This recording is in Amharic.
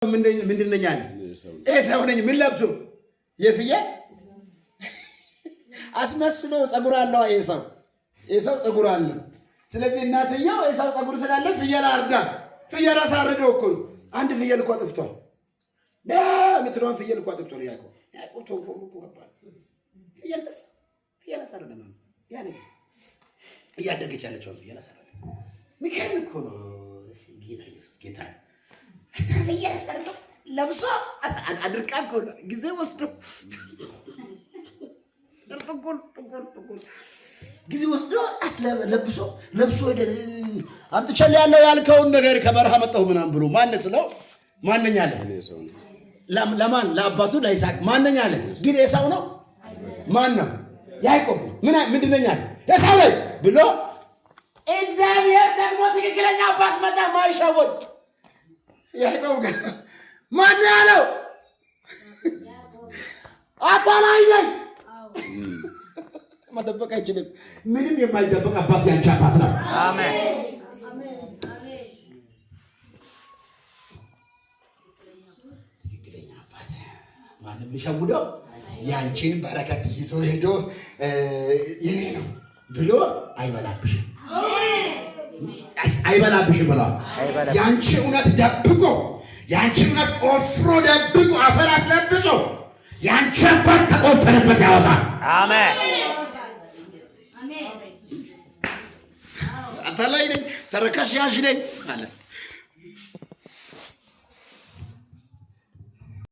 ምንድን ነኝ አለ ኤሳው ነኝ ምን ለብሱ የፍየል አስመስሎ ጸጉር አለው ኤሳው ጸጉር አለ ስለዚህ እናትየው ኤሳው ጸጉር ስላለ ፍየል አርዳ ፍየል አሳርደው እኮ አንድ ፍየል እኮ አጥፍቷል ምትሮን ፍየል እኮ አጥፍቷል ያዕቆብ ተወቆ ገባል ፍየል አሳርደ ነው ያ ነገር እያደገች ያለችው ፍየል አሳርደ ምክንያት እኮ ነው ጌታ ኢየሱስ ጌታ ፍየል አሳርደ ለብሶ አድርቃ እኮ ጊዜ ወስዶ ጥቁል ጊዜ ወስዶ ለብሶ አምጥቼል ያለው ያልከውን ነገር ከበረሃ መጣው ምናምን ብሎ ማነስ ነው ማንኛ አለ ለማን ለአባቱ ለይስሐቅ ማንኛ አለ ግን ኤሳው ነው ማን ነው ያዕቆብ ምንድነኛ ኤሳው ላይ ብሎ እግዚአብሔር ደግሞ ትክክለኛ አባት መጣ ማይሻወድ ያዕቆብ ማን ያለው አታላይ ነኝ መደበቅ አይችልም ምንም የማይደበቅ አባት ያንቺ አባት ነው አሜን ትክክለኛ አባት ማንም ሊሸውደው ያንቺን በረከት ይዞ ሄዶ የኔ ነው ብሎ አይበላብሽም አይበላብሽም ብሎ ያንቺ እውነት ደብቆ ያንቺ እውነት ቆፍሮ ደብቆ አፈር አስለብጾ ያንቺ አባት ተቆፈረበት ያወጣል አሜን አታላይ ነኝ ተረካሽ ያሽ ነኝ አለ